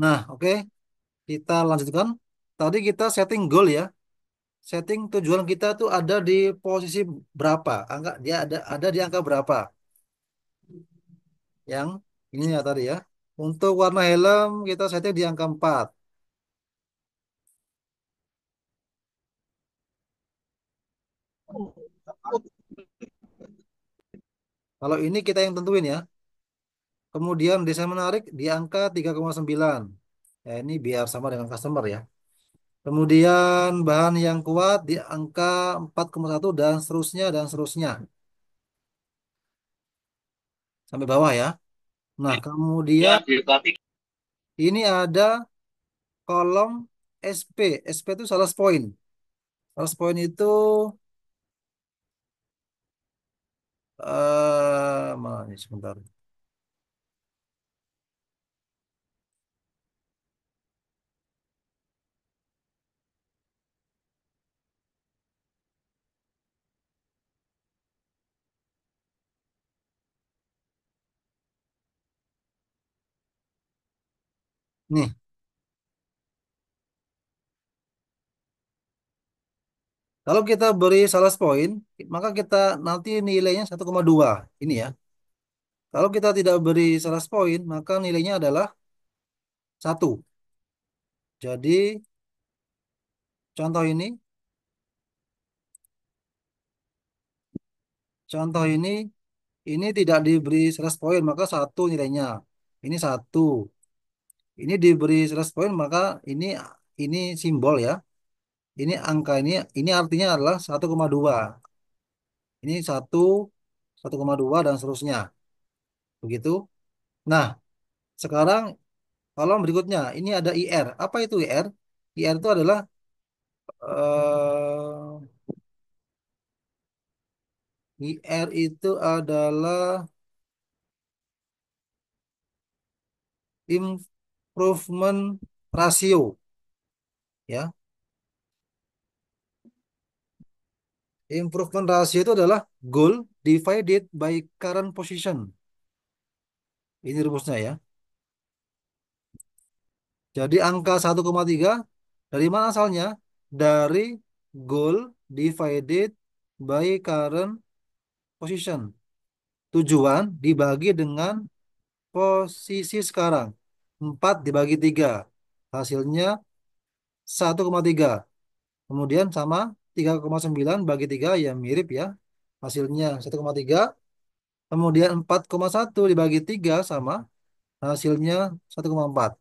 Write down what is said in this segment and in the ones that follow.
Nah, oke, kita lanjutkan. Tadi kita setting goal ya. Setting tujuan kita tuh ada di posisi berapa? Dia ada di angka berapa? Yang ini ya tadi ya. Untuk warna helm kita setting di angka 4. Kalau ini kita yang tentuin ya. Kemudian desain menarik di angka 3,9. Ya, ini biar sama dengan customer ya. Kemudian bahan yang kuat di angka 4,1 dan seterusnya dan seterusnya sampai bawah ya. Nah, kemudian ini ada kolom SP. SP itu sales point. Sales point itu mana nih sebentar. Nih, kalau kita beri sales point, maka kita nanti nilainya 1,2. Ini ya. Kalau kita tidak beri sales point, maka nilainya adalah 1. Jadi, contoh ini, contoh ini tidak diberi 100 poin, maka 1 nilainya. Ini 1. Ini diberi 100 poin, maka ini simbol ya. Ini angka ini artinya adalah 1,2. Ini 1,2 dan seterusnya. Begitu. Nah, sekarang kolom berikutnya, ini ada IR. Apa itu IR? IR itu adalah IR itu adalah improvement ratio ya. Improvement ratio itu adalah goal divided by current position. Ini rumusnya ya. Jadi angka 1,3 dari mana asalnya? Dari goal divided by current position. Tujuan dibagi dengan posisi sekarang. 4 dibagi 3. Hasilnya 1,3. Kemudian sama 3,9 bagi 3 ya mirip ya. Hasilnya 1,3. Kemudian 4,1 dibagi 3 sama hasilnya 1,4.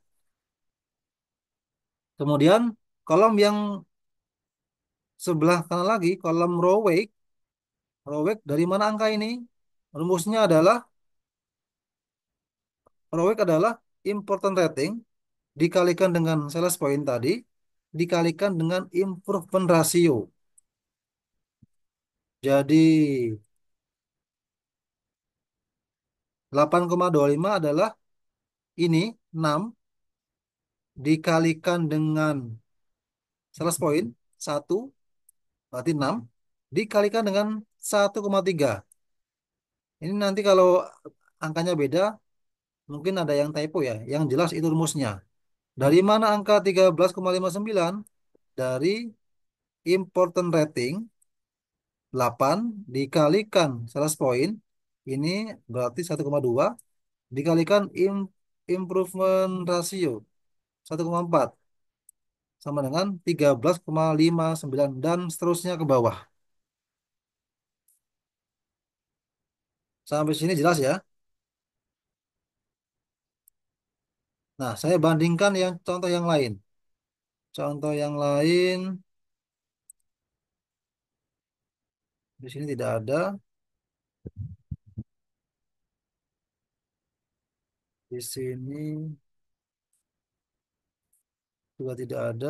Kemudian kolom yang sebelah kanan lagi, kolom row weight. Row weight dari mana angka ini? Rumusnya adalah row weight adalah important rating dikalikan dengan sales point tadi dikalikan dengan improvement ratio. Jadi 8,25 adalah ini 6 dikalikan dengan sales point 1 berarti 6 dikalikan dengan 1,3. Ini nanti kalau angkanya beda, mungkin ada yang typo ya. Yang jelas itu rumusnya. Dari mana angka 13,59? Dari important rating 8 dikalikan 100 poin. Ini berarti 1,2 dikalikan improvement ratio 1,4 sama dengan 13,59 dan seterusnya ke bawah. Sampai sini jelas ya. Nah, saya bandingkan yang contoh yang lain. Contoh yang lain di sini tidak ada. Di sini juga tidak ada.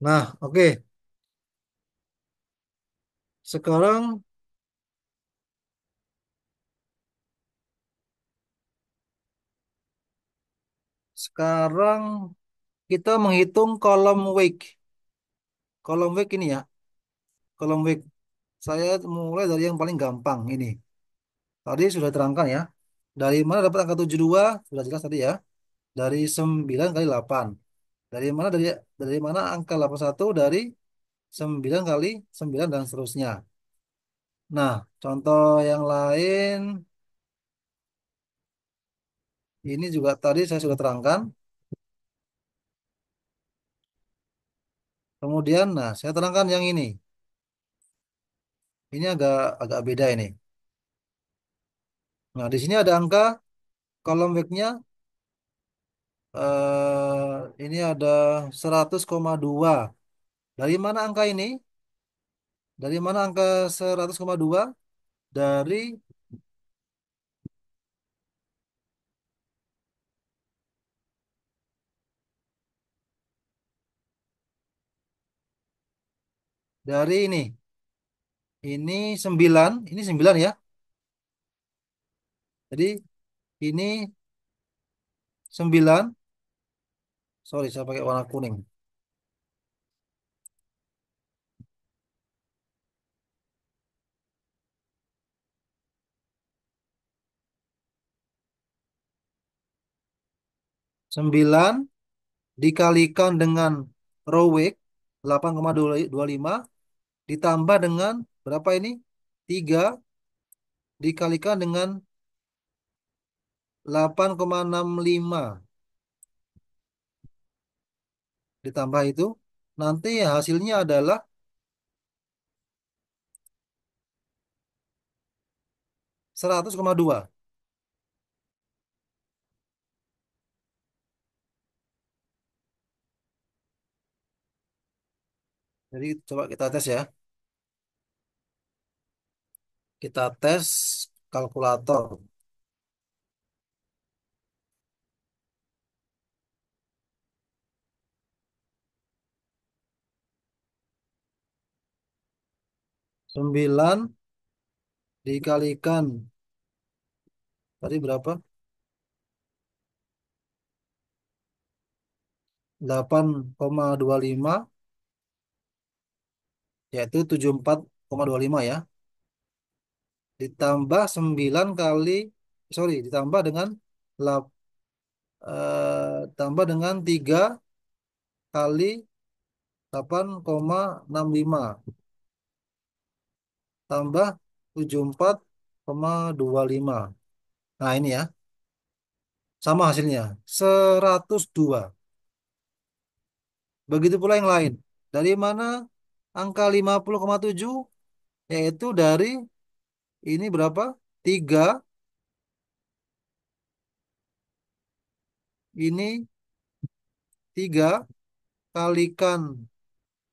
Nah, oke. Sekarang Sekarang kita menghitung kolom week. Kolom week ini ya. Kolom week. Saya mulai dari yang paling gampang ini. Tadi sudah terangkan ya. Dari mana dapat angka 72? Sudah jelas tadi ya. Dari 9 kali 8. Dari mana angka 81? Dari 9 kali 9 dan seterusnya. Nah, contoh yang lain ini juga tadi saya sudah terangkan. Kemudian, nah saya terangkan yang ini. Ini agak agak beda ini. Nah, di sini ada angka kolom weeknya ini ada 100,2. Dari mana angka ini? Dari mana angka 100,2? Dari ini. Ini 9, ini 9 ya. Jadi ini 9. Sorry, saya pakai warna kuning. 9 dikalikan dengan row weight 8,25 ditambah dengan berapa ini? 3 dikalikan dengan 8,65 ditambah itu nanti hasilnya adalah 100,2. Jadi coba kita tes ya. Kita tes kalkulator. 9 dikalikan tadi berapa? 8,25 yaitu 74,25 ya. Ditambah 9 kali sorry ditambah dengan tambah dengan 3 kali 8,65 tambah 74,25. Nah, ini ya. Sama hasilnya 102. Begitu pula yang lain. Dari mana angka 50,7? Yaitu dari ini berapa? 3 ini 3 kalikan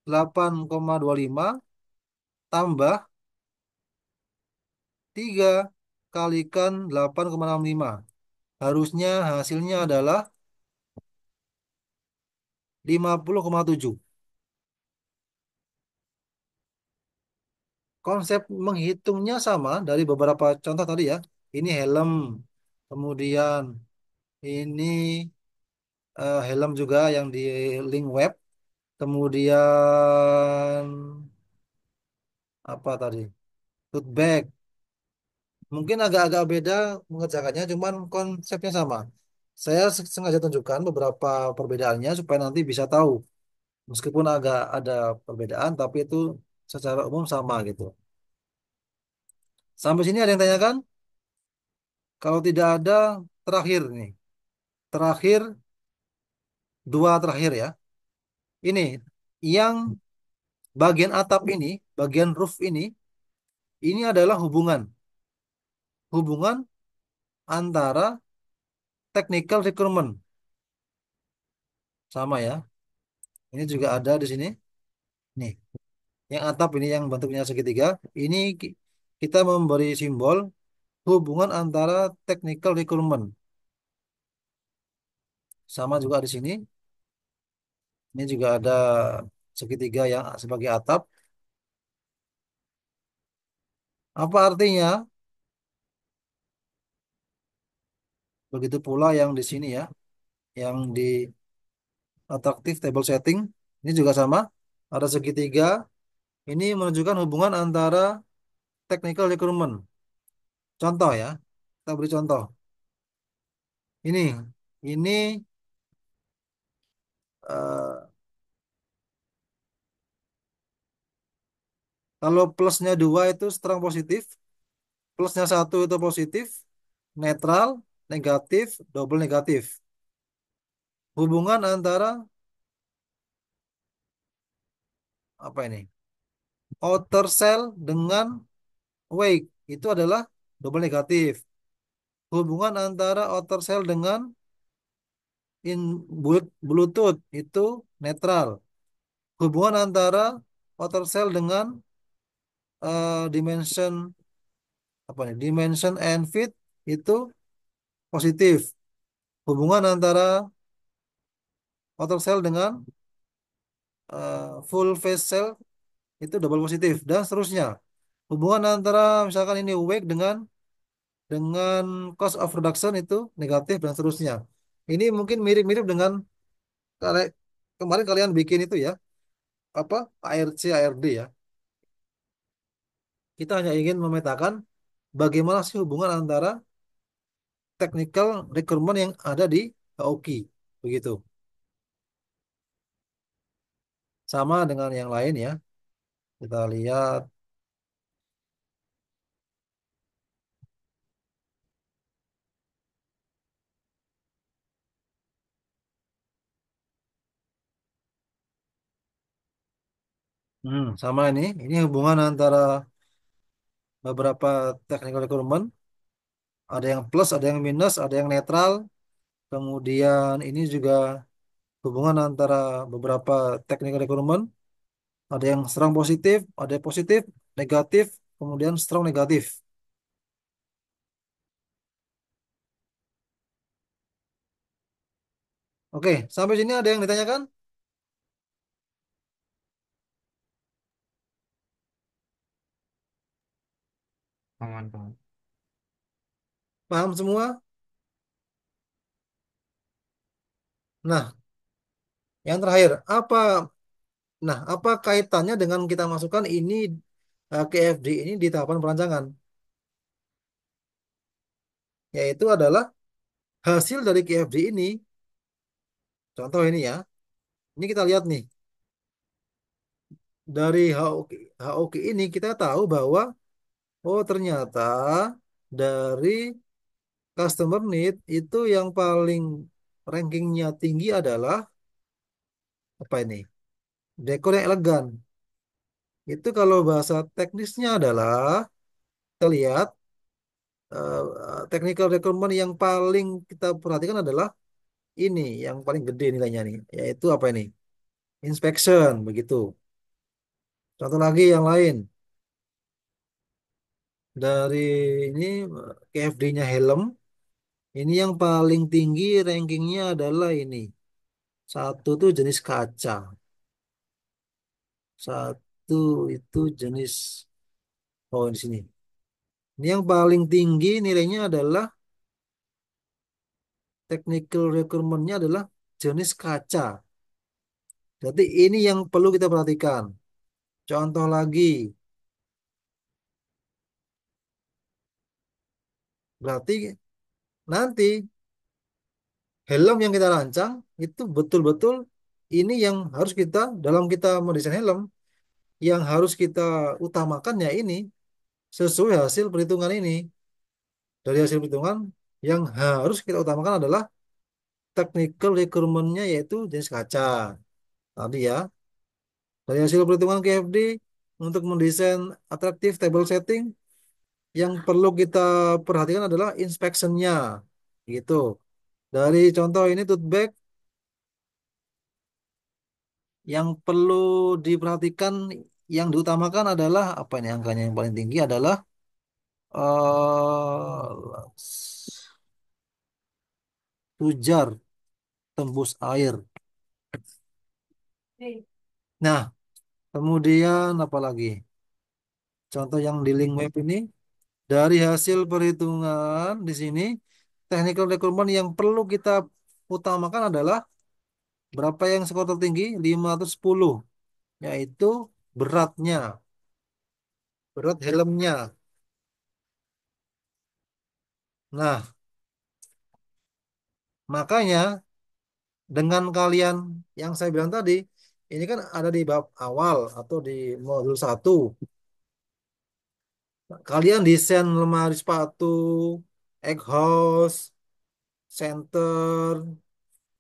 8,25 tambah 3 kalikan 8,65. Harusnya hasilnya adalah 50,7. Konsep menghitungnya sama dari beberapa contoh tadi ya. Ini helm, kemudian ini helm juga yang di link web, kemudian apa tadi? Tote bag. Mungkin agak-agak beda mengerjakannya, cuman konsepnya sama. Saya sengaja tunjukkan beberapa perbedaannya supaya nanti bisa tahu. Meskipun agak ada perbedaan, tapi itu secara umum sama gitu. Sampai sini ada yang tanyakan? Kalau tidak ada, terakhir nih. Terakhir, dua terakhir ya. Ini, yang bagian atap ini, bagian roof ini adalah hubungan. Hubungan antara technical requirement. Sama ya. Ini juga ada di sini. Nih, yang atap ini yang bentuknya segitiga. Ini kita memberi simbol hubungan antara technical requirement. Sama juga di sini. Ini juga ada segitiga yang sebagai atap. Apa artinya? Begitu pula yang di sini ya. yang di attractive table setting ini juga sama. Ada segitiga. Ini menunjukkan hubungan antara technical requirement. Contoh ya, kita beri contoh. Ini eh, kalau plusnya dua itu strong positif, plusnya satu itu positif, netral, negatif, double negatif. Hubungan antara apa ini? Outer cell dengan wake itu adalah double negatif. Hubungan antara outer cell dengan Bluetooth itu netral. Hubungan antara outer cell dengan dimension apa nih? Dimension and fit itu positif. Hubungan antara outer cell dengan full face cell itu double positif dan seterusnya. Hubungan antara misalkan ini wake dengan cost of production itu negatif dan seterusnya. Ini mungkin mirip-mirip dengan kale- kemarin kalian bikin itu ya, apa ARC ARD ya. Kita hanya ingin memetakan bagaimana sih hubungan antara technical requirement yang ada di HOKI. Begitu. Sama dengan yang lain ya. Kita lihat. Sama ini. Ini hubungan antara beberapa technical requirement. Ada yang plus, ada yang minus, ada yang netral. Kemudian ini juga hubungan antara beberapa technical requirement. Ada yang strong positif, ada yang positif, negatif, kemudian strong negatif. Oke, sampai sini ada yang ditanyakan? Aman, Bang. Paham semua? Nah, yang terakhir, apa kaitannya dengan kita masukkan ini KFD ini di tahapan perancangan? Yaitu adalah hasil dari KFD ini. Contoh ini ya. Ini kita lihat nih. Dari HOK ini kita tahu bahwa oh ternyata dari customer need itu yang paling rankingnya tinggi adalah apa ini? Dekor yang elegan. Itu kalau bahasa teknisnya adalah kita lihat technical requirement yang paling kita perhatikan adalah ini yang paling gede nilainya nih, yaitu apa ini? Inspection begitu. Contoh lagi yang lain dari ini KFD-nya helm, ini yang paling tinggi rankingnya adalah ini. Satu tuh jenis kaca, satu itu jenis oh di sini. Ini yang paling tinggi nilainya adalah technical requirement-nya adalah jenis kaca. Jadi ini yang perlu kita perhatikan. Contoh lagi, berarti nanti helm yang kita rancang itu betul-betul ini yang harus kita dalam kita mendesain helm yang harus kita utamakan ya ini sesuai hasil perhitungan ini. Dari hasil perhitungan yang harus kita utamakan adalah technical requirement-nya yaitu jenis kaca. Tadi ya, dari hasil perhitungan KFD untuk mendesain attractive table setting yang perlu kita perhatikan adalah inspection-nya. Gitu. Dari contoh ini tote bag yang perlu diperhatikan yang diutamakan adalah apa ini angkanya yang paling tinggi adalah eh tujar tembus air. Nah, kemudian apa lagi? Contoh yang di link map ini dari hasil perhitungan di sini technical requirement yang perlu kita utamakan adalah berapa yang skor tertinggi? 510, yaitu beratnya, berat helmnya. Nah, makanya dengan kalian yang saya bilang tadi, ini kan ada di bab awal atau di modul satu. Kalian desain lemari sepatu, exhaust, center,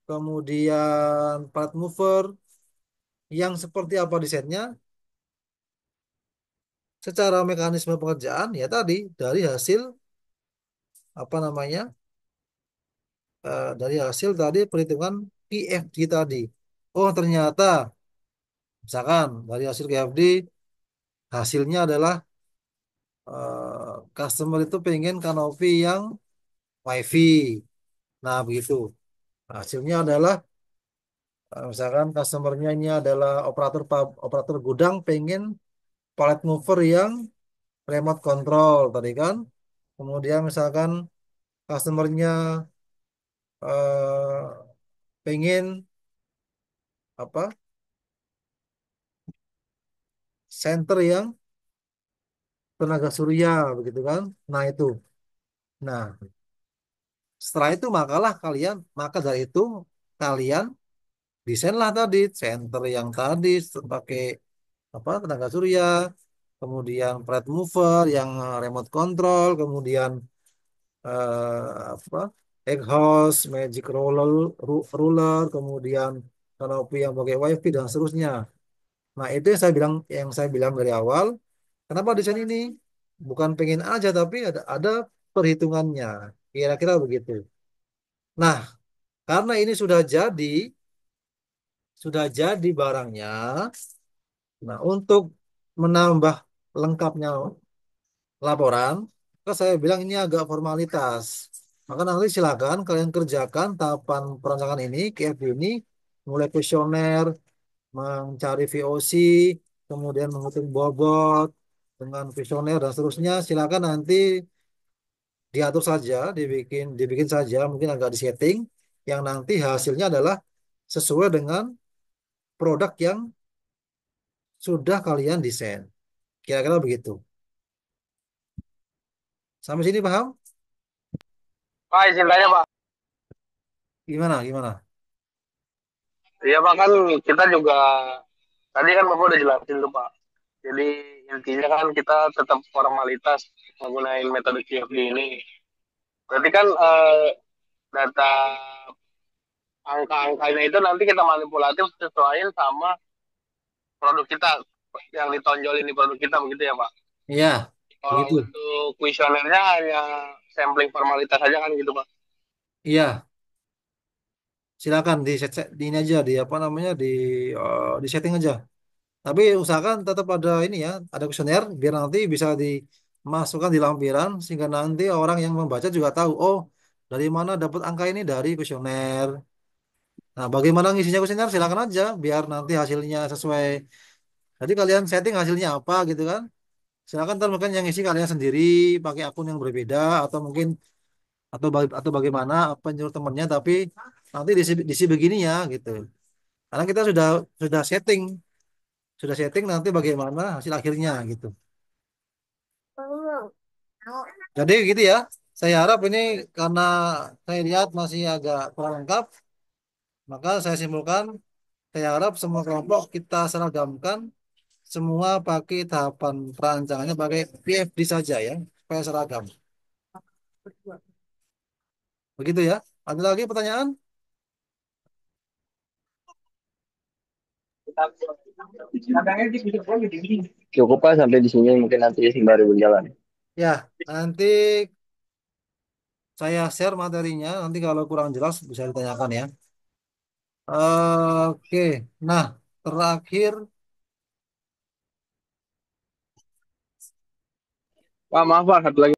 kemudian part mover, yang seperti apa desainnya, secara mekanisme pengerjaan, ya tadi, dari hasil, apa namanya, dari hasil tadi perhitungan PFD tadi. Oh, ternyata, misalkan, dari hasil PFD, hasilnya adalah customer itu pengen kanopi yang WiFi. Nah, begitu. Hasilnya adalah misalkan customernya ini adalah operator gudang pengen pallet mover yang remote control tadi kan. Kemudian misalkan customernya eh, pengen apa? Center yang tenaga surya begitu kan. Nah, itu. Nah, setelah itu maka dari itu kalian desainlah tadi center yang tadi pakai apa tenaga surya, kemudian plate mover yang remote control, kemudian apa exhaust, magic ruler, kemudian kanopi yang pakai wifi dan seterusnya. Nah, itu yang saya bilang dari awal. Kenapa desain ini? Bukan pengen aja, tapi ada perhitungannya. Kira-kira begitu. Nah, karena ini sudah jadi barangnya. Nah, untuk menambah lengkapnya laporan, maka saya bilang ini agak formalitas. Maka nanti silakan kalian kerjakan tahapan perancangan ini, KFD ini, mulai kuesioner, mencari VOC, kemudian menghitung bobot dengan kuesioner dan seterusnya. Silakan nanti diatur saja, dibikin dibikin saja, mungkin agak disetting, yang nanti hasilnya adalah sesuai dengan produk yang sudah kalian desain. Kira-kira begitu. Sampai sini paham? Pak, izin tanya Pak. Gimana? Gimana? Iya Pak, kan kita juga tadi kan Bapak udah jelasin tuh Pak. Jadi intinya kan kita tetap formalitas menggunakan metode QFD ini. Berarti kan data angka-angkanya itu nanti kita manipulatif sesuaiin sama produk kita yang ditonjolin di produk kita begitu ya Pak. Iya, Kalau begitu. untuk kuesionernya hanya sampling formalitas saja kan gitu Pak. Iya, silakan di ini aja di apa namanya di setting aja. Tapi usahakan tetap ada ini ya, ada kuesioner biar nanti bisa dimasukkan di lampiran sehingga nanti orang yang membaca juga tahu, oh, dari mana dapat angka ini dari kuesioner. Nah, bagaimana ngisinya kuesioner silakan aja biar nanti hasilnya sesuai. Jadi kalian setting hasilnya apa gitu kan. Silakan ntar mungkin yang isi kalian sendiri pakai akun yang berbeda atau mungkin atau bagaimana apa nyuruh temennya tapi nanti diisi begini ya gitu. Karena kita sudah setting nanti bagaimana hasil akhirnya gitu. Jadi gitu ya. Saya harap ini karena saya lihat masih agak kurang lengkap, maka saya simpulkan saya harap semua kelompok kita seragamkan semua pakai tahapan perancangannya pakai PFD saja ya, supaya seragam. Begitu ya. Ada lagi pertanyaan? Cukup Pak sampai di sini mungkin nanti sembari berjalan. Ya, nanti saya share materinya. Nanti kalau kurang jelas bisa ditanyakan ya. Oke. Nah, terakhir Pak, maaf Pak, satu lagi.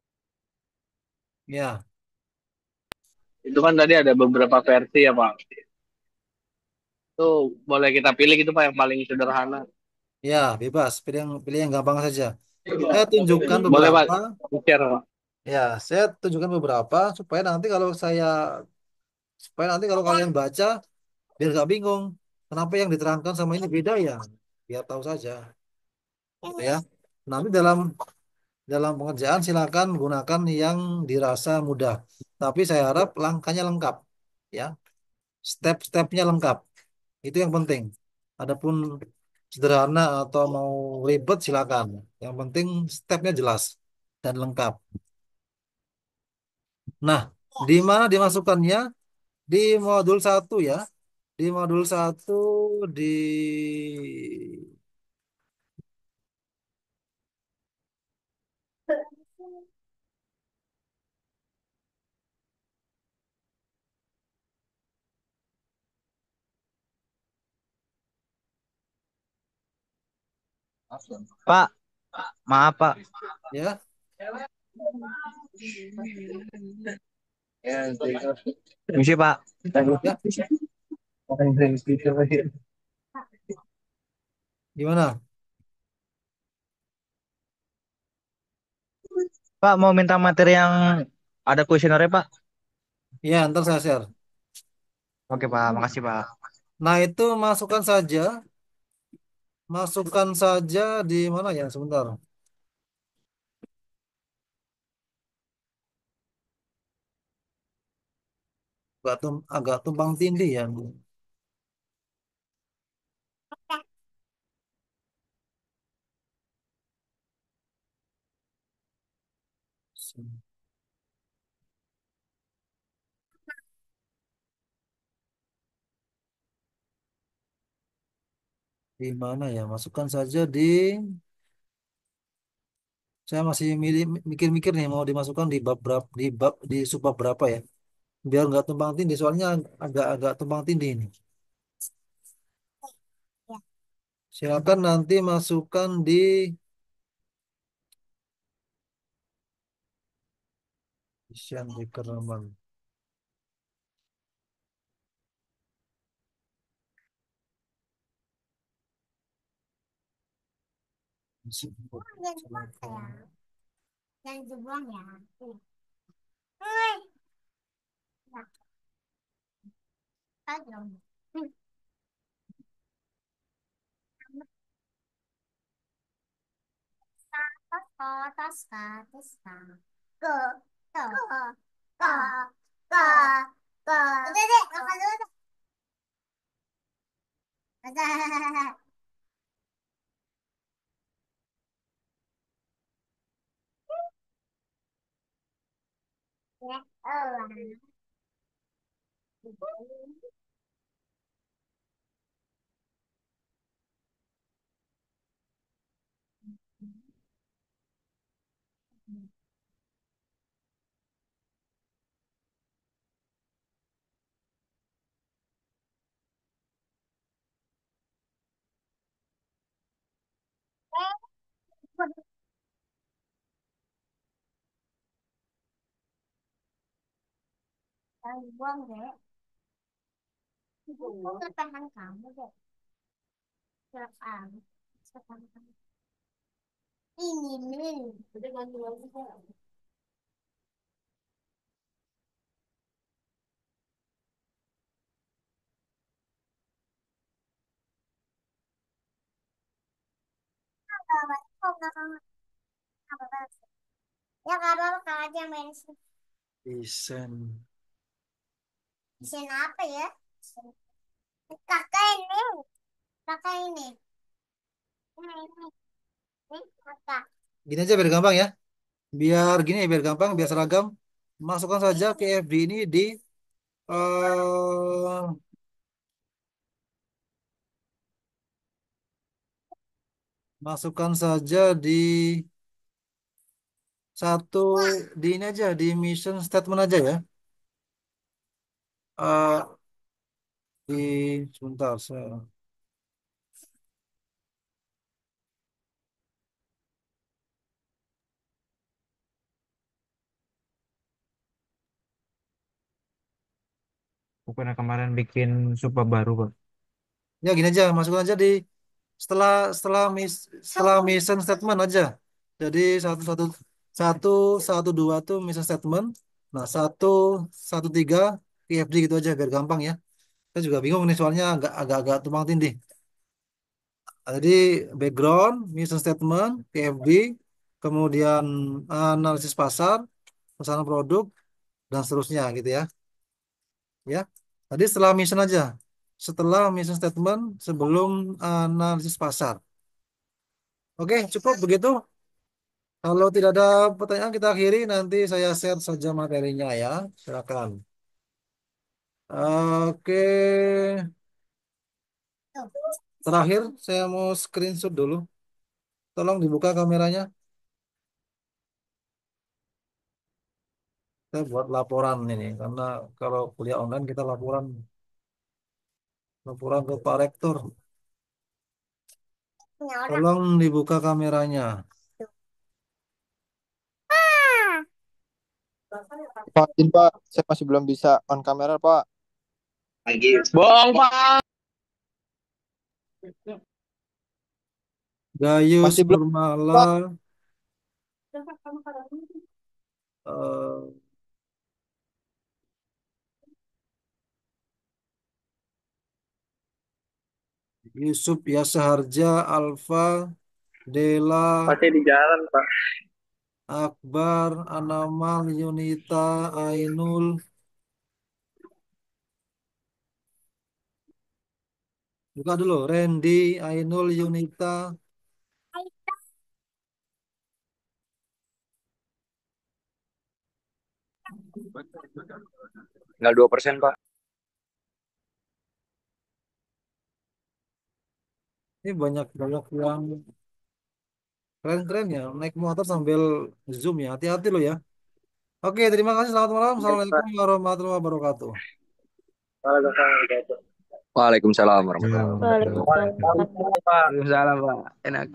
ya, Itu kan tadi ada beberapa versi ya Pak. Itu boleh kita pilih gitu Pak yang paling sederhana. ya bebas. Pilih yang gampang saja. Saya tunjukkan Boleh Pak, beberapa. share Pak. Ya, saya tunjukkan beberapa supaya nanti kalau saya Supaya nanti kalau kalian baca, biar nggak bingung. Kenapa yang diterangkan sama ini beda ya? Biar tahu saja. Gitu ya. Nanti dalam dalam pengerjaan silakan gunakan yang dirasa mudah. Tapi saya harap langkahnya lengkap. Ya, step-stepnya lengkap. Itu yang penting. Adapun sederhana atau mau ribet silakan. Yang penting stepnya jelas dan lengkap. Nah, di mana dimasukkannya? Di modul satu ya. Di modul satu di Pak, maaf Pak. ya, Misi Pak. ya, gimana? Pak mau minta materi yang ada kuesionernya Pak. Ya, ntar saya share. Oke Pak, makasih Pak. Nah, itu masukkan saja di mana ya? Sebentar, agak tumpang tindih ya. Di mana ya? Masukkan saja di. Saya masih mikir-mikir nih mau dimasukkan di bab berapa, di subbab berapa ya? Biar nggak tumpang tindih. Soalnya agak-agak tumpang tindih ini. Silakan nanti masukkan di Isian di Keremang. Isen. Gini aja biar gampang ya. Biar gampang, biar seragam. Masukkan saja KFD ini di eh masukkan saja di satu di ini aja di mission statement aja ya. Eh sebentar saya. Bukannya kemarin bikin subbab baru Pak. Ya gini aja, masukkan aja di setelah setelah setelah mission statement aja. Jadi satu satu satu satu dua tuh mission statement. Nah satu satu tiga TFD gitu aja biar gampang ya. Saya juga bingung nih soalnya agak-agak tumpang tindih. Jadi background, mission statement, TFD, kemudian analisis pasar, pesanan produk, dan seterusnya gitu ya. Ya. Tadi setelah mission aja. Setelah mission statement, sebelum analisis pasar. Oke, cukup begitu. Kalau tidak ada pertanyaan kita akhiri, nanti saya share saja materinya ya. Silakan. Oke. Terakhir, saya mau screenshot dulu. Tolong dibuka kameranya. Saya buat laporan ini, karena kalau kuliah online kita laporan, laporan ke Pak Rektor. Tolong dibuka kameranya. Pak, izin Pak, saya masih belum bisa on kamera Pak. Bohong, Pak. Gayus Masih belum Nurmala, Pak. eh, Yusuf Yasaharja, Alfa, Dela, Pasti di jalan, Pak. Akbar, Anamal, Yunita, Ainul. Buka dulu. Randy, Ainul, Yunita. Tinggal 2%, Pak. Ini banyak banyak yang keren-keren ya. Naik motor sambil zoom ya. Hati-hati lo ya. Oke, terima kasih. Selamat malam. Iya, Assalamualaikum Pak. warahmatullahi wabarakatuh. Waalaikumsalam. Waalaikumsalam warahmatullahi wabarakatuh. Waalaikumsalam. Waalaikumsalam, Pak. Enak.